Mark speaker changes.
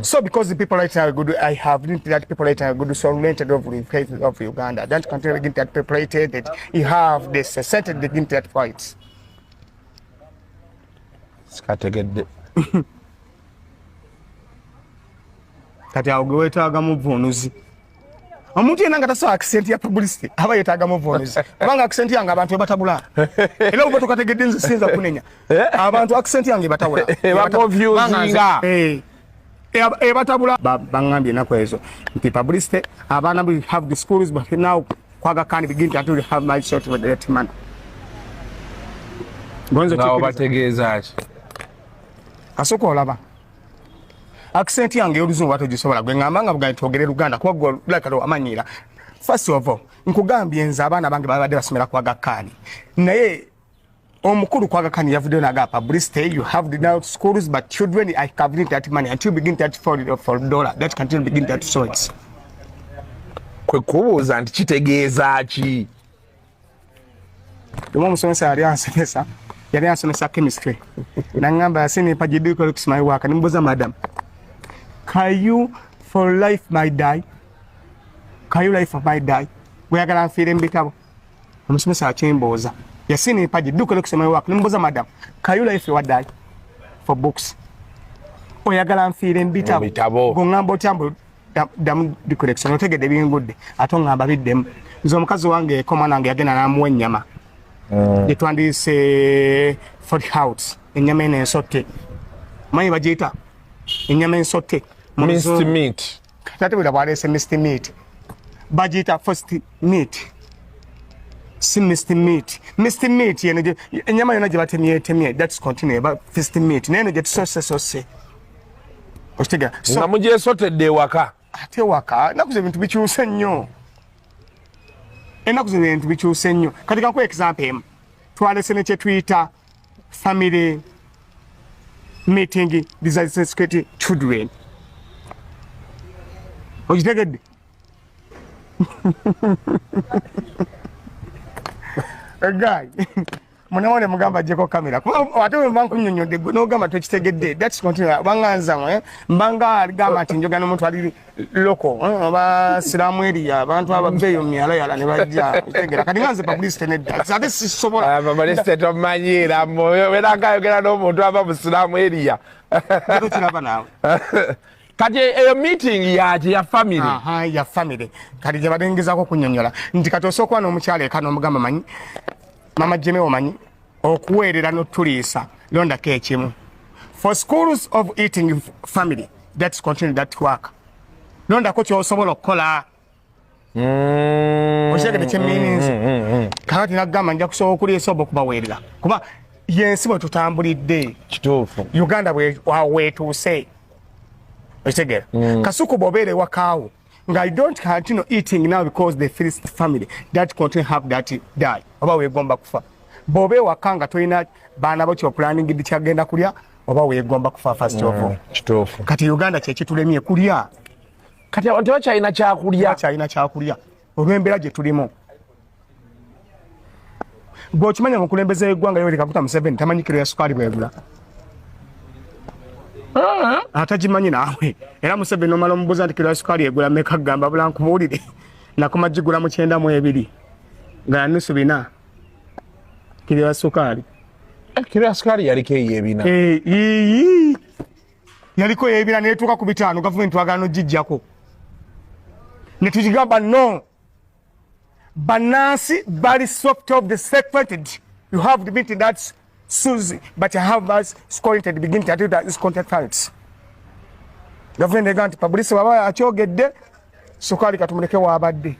Speaker 1: So because the people right now are good, I have linked that people right now are good, so oriented of Uganda. That country against that people that you have this certain against that fights.
Speaker 2: Skategedde.
Speaker 1: Kati awo gwetagamu bunuzi. Omuntu yenanga taso accent ya publicity aba yetagamu bunuzi. Kubanga accent yanga abantu batabula. Era ubo tukategedde nze sinza kunenya. Abantu accent yange batabula.
Speaker 2: Ba confusinga.
Speaker 1: Batabula bangambye nako ezo. Nti publicity abana we have the schools but now kwaga can begin to have my sort of that man. Gonzo
Speaker 2: bategeza ati.
Speaker 1: Asoko olaba. Accent yange oluzungu watogisobola gwe ngambanga buga twogere Luganda kuba gwo lakalo amanyira. First of all nkugambye nza abana bange babadde basomera kwaga kani. Naye omukulu kwaga kani yavude naga publicity you have the now schools but children I have that money until begin that for $. That continue begin that sorts.
Speaker 2: Kwe kubuuza nti kitegeeza ki?
Speaker 1: Domo musomesa ali ansomesa. Yali ansomesa chemistry. Nangamba sini pajidu ko looks my work nimboza madam. Can you for life my die? Can you life of my die? We are gonna feed him bitabo. Musomesa achimboza. Yasini pajidu ko looks my work nimboza madam. Can you life your die? For books. Oyagala feed him bitabo. Gongambo tambo dam the collection otegede bingudde atongamba biddem. Nzo mukazi wange koma nange yagenda namuwa ennyama. Twandise for house enyama ensote manyi bagita enyama ensote
Speaker 2: minced meat
Speaker 1: kati bula bwalese minced meat bagita first meat minced meat yene enyama yona gye that's continue but first meat nene gye sauce ostega
Speaker 2: nga muje sotedde waka
Speaker 1: ate waka nakuze ebintu bikyuse nnyo enakuze ebintu bikyuse nnyo kati kanku example twalese ne kyetuyita family meeting disaster security children okitegedde guy munawone mugamba jeko kamera ate we banku nyonyode no gamba tokitegedde that's continue banganza mbanga gamba ati njogana omuntu ali loko aba silamu area abantu ababeyo myala yala ne bajja tegera kati nganze publicity ne ate sisobola
Speaker 2: publicity tomanyira moyo weranga yogera no muntu aba mu silamu area
Speaker 1: kiraba nawe
Speaker 2: kati meeting ya family
Speaker 1: ya family kati je badengezako kunyonyola nti kati osokwa no mukyale kano mugamba manyi Mama Jimmy omanyi okuweerera no tulisa londa kechimu for schools of eating family that's continue that work londa ko kyosobola okukola oshaka ne means kati nagamba nja kusobola okulisa okubaweerera kuba yensi bwe tutambulidde
Speaker 2: kituufu
Speaker 1: Uganda we to say otegera kasuku bobere wakaawo I don't continue eating now because the first family that continue have that die. Oba we gomba kufa. Bobe wakanga toina bana bo kyo planning gidi kyagenda kulya oba we gomba kufa first of all.
Speaker 2: Kitofu.
Speaker 1: Kati Uganda kye tulemye kulya.
Speaker 2: Kati abantu bakyalina kyakulya.
Speaker 1: Bakyalina kyakulya. Olwembera gye tulimo. Gwo kimanya mukulembeze eggwanga yoli kakuta Museveni tamanyi kiro ya sukali bwegula. Atajimanyi nawe era Museveni omala omubuuza nti kilo ya sukali egula meka gamba bulankubuulire nakoma gigula mu 9 nga nusu bina kilo ya sukali
Speaker 2: yaliko eyebina
Speaker 1: yaliko eyebina netuuka ku 5 gavumenti twagala nogijjako ne tugigamba no banansi bali soft of the segmented you have the meeting that's Susie, but I have us scoring at the beginning to do that is contact files. Government ganti publicity baba achogedde sukali katumuleke wa abadde.